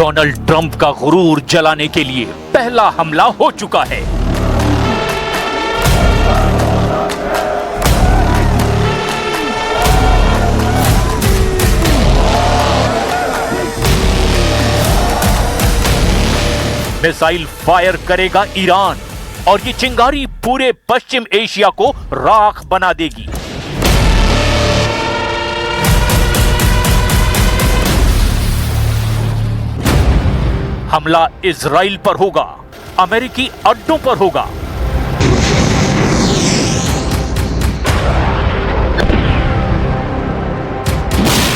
Donald Trump का गुरूर जलाने के लिए पहला हमला हो चुका है। मिसाइल फायर करेगा ईरान और ये चिंगारी पूरे पश्चिम एशिया को राख बना देगी। हमला इजराइल पर होगा, अमेरिकी अड्डों पर होगा।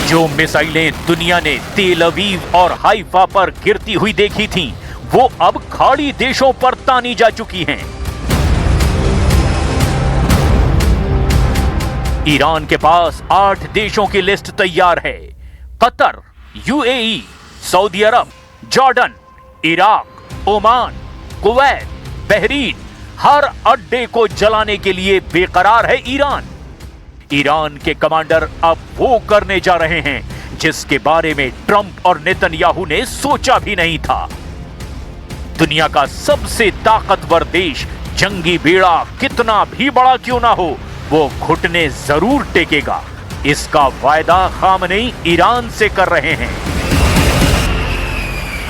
जो मिसाइलें दुनिया ने तेल अवीव और हाइफा पर गिरती हुई देखी थीं, वो अब खाड़ी देशों पर तानी जा चुकी हैं। ईरान के पास 8 देशों की लिस्ट तैयार है। Qatar, UAE, Saudi Arabia, Jordan, Iraq, Oman, Kuwait, Bahrain, हर अड्डे को जलाने के लिए बेकरार है ईरान। ईरान के कमांडर अब वो करने जा रहे हैं जिसके बारे में ट्रंप और नेतन्याहू ने सोचा भी नहीं था। दुनिया का सबसे ताकतवर देश जंगी बेड़ा कितना भी बड़ा क्यों ना हो, वो घुटने जरूर टेकेगा। इसका वायदा खामनेई ईरान से कर रहे हैं।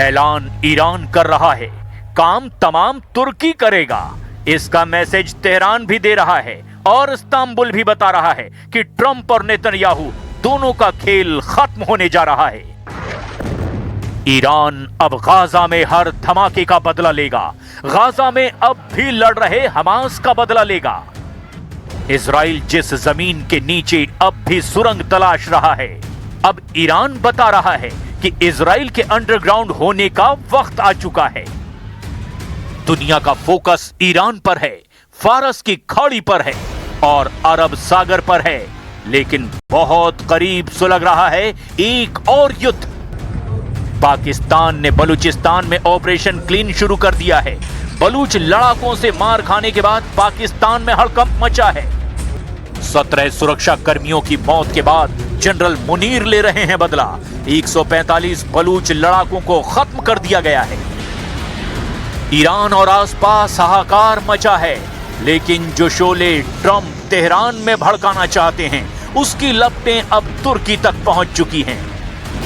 ऐलान ईरान कर रहा है, काम तमाम तुर्की करेगा। इसका मैसेज तेहरान भी दे रहा है और इस्तांबुल भी बता रहा है कि ट्रंप और नेतन्याहू दोनों का खेल खत्म होने जा रहा है। ईरान अब गाजा में हर धमाके का बदला लेगा। गाजा में अब भी लड़ रहे हमास का बदला लेगा। इजराइल जिस जमीन के नीचे अब भी सुरंग तलाश रहा है, अब ईरान बता रहा है कि इजराइल के अंडरग्राउंड होने का वक्त आ चुका है। दुनिया का फोकस ईरान पर है, फारस की खाड़ी पर है और अरब सागर पर है, लेकिन बहुत करीब सुलग रहा है एक और युद्ध। पाकिस्तान ने बलूचिस्तान में ऑपरेशन क्लीन शुरू कर दिया है। बलूच लड़ाकों से मार खाने के बाद पाकिस्तान में हड़कंप मचा है। 17 सुरक्षा कर्मियों की मौत के बाद जनरल मुनीर ले रहे हैं बदला। 145 बलूच लड़ाकों को खत्म कर दिया गया है। ईरान और आसपास हाहाकार मचा है, लेकिन जो शोले ट्रंप तेहरान में भड़काना चाहते हैं, उसकी लपटें अब तुर्की तक पहुंच चुकी हैं।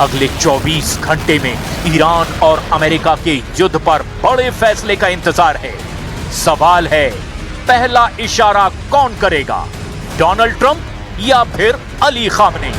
अगले 24 घंटे में ईरान और अमेरिका के युद्ध पर बड़े फैसले का इंतजार है। सवाल है, पहला इशारा कौन करेगा, डोनाल्ड ट्रंप या फिर अली खामनेई?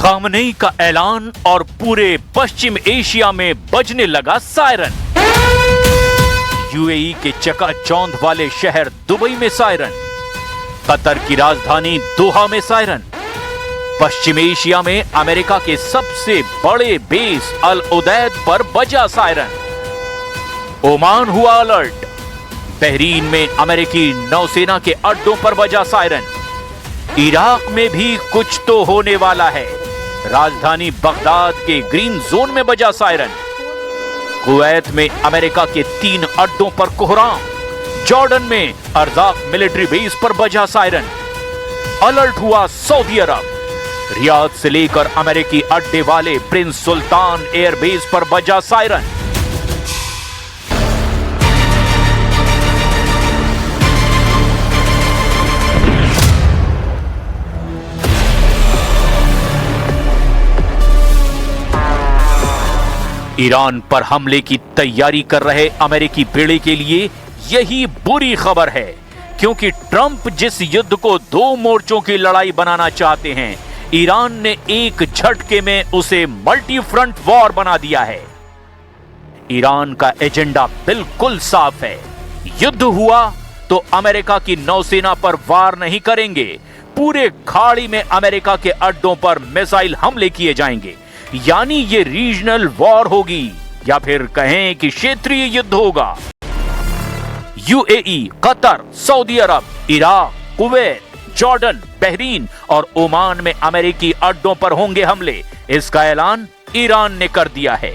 खामनेई का ऐलान और पूरे पश्चिम एशिया में बजने लगा सायरन। यूएई के चकाचौंध वाले शहर दुबई में सायरन, कतर की राजधानी दोहा में सायरन, पश्चिम एशिया में अमेरिका के सबसे बड़े बेस अल उदैद पर बजा सायरन। ओमान हुआ अलर्ट, बहरीन में अमेरिकी नौसेना के अड्डों पर बजा सायरन। इराक में भी कुछ तो होने वाला है, राजधानी बगदाद के ग्रीन जोन में बजा सायरन। कुवैत में अमेरिका के 3 अड्डों पर कोहराम, जॉर्डन में अर्जाक मिलिट्री बेस पर बजा सायरन। अलर्ट हुआ सऊदी अरब, रियाद से लेकर अमेरिकी अड्डे वाले प्रिंस सुल्तान एयरबेस पर बजा सायरन। ईरान पर हमले की तैयारी कर रहे अमेरिकी बेड़े के लिए यही बुरी खबर है, क्योंकि ट्रंप जिस युद्ध को 2 मोर्चों की लड़ाई बनाना चाहते हैं, ईरान ने एक झटके में उसे मल्टी फ्रंट वॉर बना दिया है। ईरान का एजेंडा बिल्कुल साफ है, युद्ध हुआ तो अमेरिका की नौसेना पर वार नहीं करेंगे। पूरे खाड़ी में अमेरिका के अड्डों पर मिसाइल हमले किए जाएंगे। यानी ये रीजनल वॉर होगी, या फिर कहें कि क्षेत्रीय युद्ध होगा। यूएई, कतर, सऊदी अरब, इराक, कुवैत, जॉर्डन, बहरीन और ओमान में अमेरिकी अड्डों पर होंगे हमले। इसका ऐलान ईरान ने कर दिया है।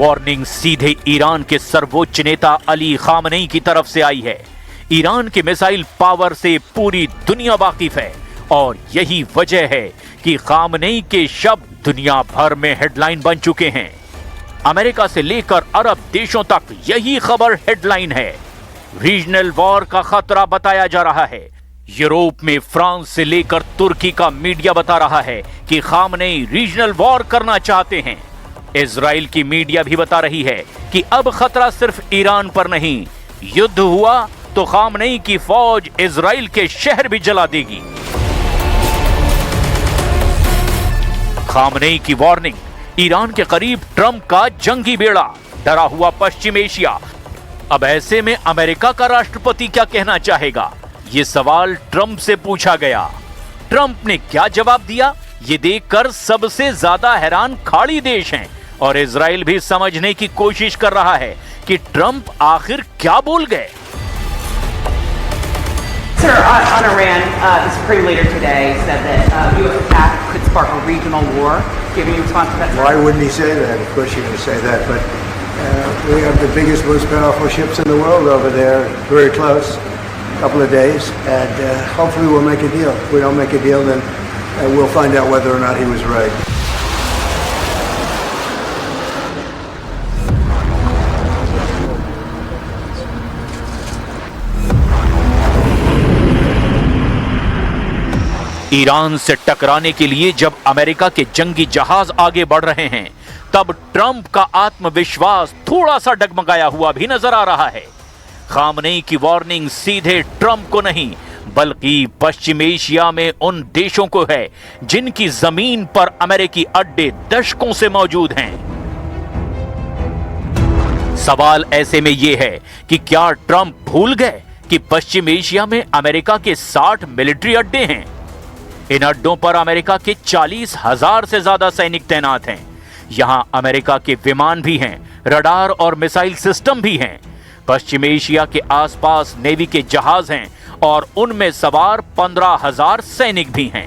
वार्निंग सीधे ईरान के सर्वोच्च नेता अली खामनेई की तरफ से आई है। ईरान के मिसाइल पावर से पूरी दुनिया वाकिफ है और यही वजह है कि खामनेई के शब्द दुनिया भर में हेडलाइन बन चुके हैं। अमेरिका से लेकर अरब देशों तक यही खबर हेडलाइन है। रीजनल वॉर का खतरा बताया जा रहा है। यूरोप में फ्रांस से लेकर तुर्की का मीडिया बता रहा है कि खामनेई रीजनल वॉर करना चाहते हैं। इजराइल की मीडिया भी बता रही है कि अब खतरा सिर्फ ईरान पर नहीं, युद्ध हुआ तो खामनेई की फौज इजराइल के शहर भी जला देगी। खामनेई की वार्निंग, ईरान के करीब ट्रंप का जंगी बेड़ा, डरा हुआ पश्चिम एशिया। अब ऐसे में अमेरिका का राष्ट्रपति क्या कहना चाहेगा, ये सवाल ट्रंप से पूछा गया। ट्रंप ने क्या जवाब दिया, ये देखकर सबसे ज्यादा हैरान खाड़ी देश हैं और इजराइल भी समझने की कोशिश कर रहा है कि ट्रंप आखिर क्या बोल गए। Sir, on Iran, the Supreme Leader today said that U.S. attack could spark a regional war. Giving you response to that? Why wouldn't he say that? Of course you're going to say that. But we have the biggest, most powerful ships in the world over there, very close, a couple of days, and hopefully we'll make a deal. If we don't make a deal, then we'll find out whether or not he was right. Iran से टकराने के लिए जब America के जंगी जहाज आगे बढ़ रहे हैं, तब ट्रंप का आत्मविश्वास थोड़ा सा डगमगाया हुआ भी नजर आ रहा है। खामनेई की वार्निंग सीधे ट्रंप को नहीं, बल्कि पश्चिम एशिया में उन देशों को है जिनकी जमीन पर अमेरिकी अड्डे दशकों से मौजूद हैं। सवाल ऐसे में यह है कि क्या ट्रंप भूल गए कि पश्चिम एशिया में अमेरिका के 60 मिलिट्री अड्डे हैं। इन अड्डों पर अमेरिका के 40,000 से ज्यादा सैनिक तैनात हैं। यहां अमेरिका के विमान भी हैं, रडार और मिसाइल सिस्टम भी हैं। पश्चिम एशिया के आसपास नेवी के जहाज हैं और उनमें सवार 15,000 सैनिक भी हैं।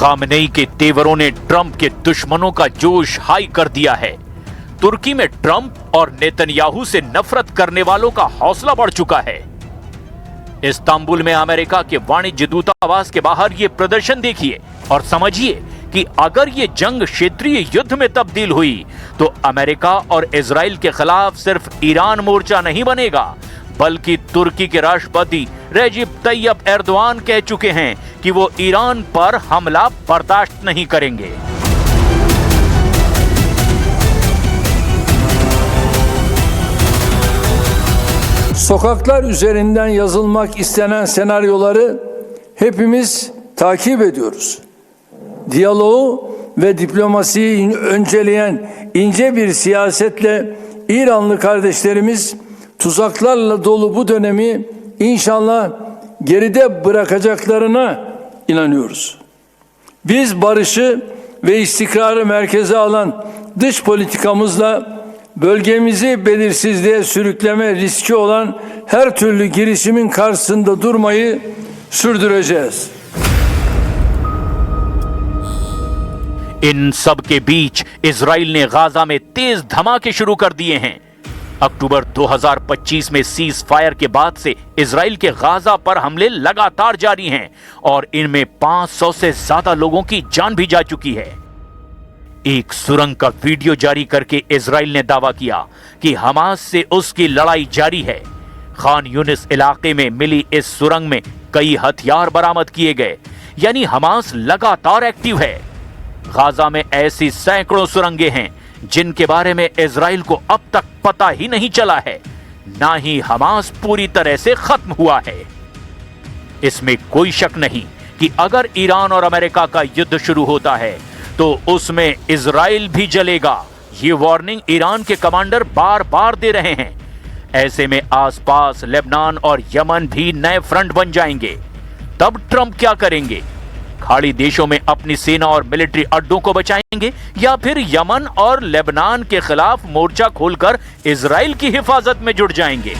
खामनेई के तेवरों ने ट्रंप के दुश्मनों का जोश हाई कर दिया है। तुर्की में ट्रंप और नेतन्याहू से नफरत करने वालों का हौसला बढ़ चुका है। इस्तांबुल में अमेरिका के वाणिज्य दूतावास के बाहर ये प्रदर्शन देखिए और समझिए कि अगर ये जंग क्षेत्रीय युद्ध में तब्दील हुई तो अमेरिका और इजराइल के खिलाफ सिर्फ ईरान मोर्चा नहीं बनेगा, बल्कि तुर्की के राष्ट्रपति रेजिब तैयब एर्दोआन कह चुके हैं कि वो ईरान पर हमला बर्दाश्त नहीं करेंगे। Sokaklar üzerinden yazılmak istenen senaryoları hepimiz takip ediyoruz. Diyaloğu ve diplomasiyi önceleyen ince bir siyasetle İranlı kardeşlerimiz tuzaklarla dolu bu dönemi inşallah geride bırakacaklarına inanıyoruz. Biz barışı ve istikrarı merkeze alan dış politikamızla bölgemizi belirsizliğe sürükleme riski olan her türlü girişimin karşısında durmayı sürdüreceğiz. इन सब के बीच Israel ने Gaza में तेज धमाके शुरू कर दिए हैं। अक्टूबर 2025 में सीज फायर के बाद से इजराइल के गाजा पर हमले लगातार जारी हैं और इनमें 500 से ज्यादा लोगों की जान भी जा चुकी है। एक सुरंग का वीडियो जारी करके इजराइल ने दावा किया कि हमास से उसकी लड़ाई जारी है। खान यूनिस इलाके में मिली इस सुरंग में कई हथियार बरामद किए गए, यानी हमास लगातार एक्टिव है। गाजा में ऐसी सैकड़ों सुरंगें हैं जिनके बारे में इजराइल को अब तक पता ही नहीं चला है, ना ही हमास पूरी तरह से खत्म हुआ है। इसमें कोई शक नहीं कि अगर ईरान और अमेरिका का युद्ध शुरू होता है तो उसमें इजराइल भी जलेगा। ये वार्निंग ईरान के कमांडर बार बार दे रहे हैं। ऐसे में आसपास लेबनान और यमन भी नए फ्रंट बन जाएंगे। तब ट्रंप क्या करेंगे? खाड़ी देशों में अपनी सेना और मिलिट्री अड्डों को बचाएंगे या फिर यमन और लेबनान के खिलाफ मोर्चा खोलकर इजराइल की हिफाजत में जुट जाएंगे?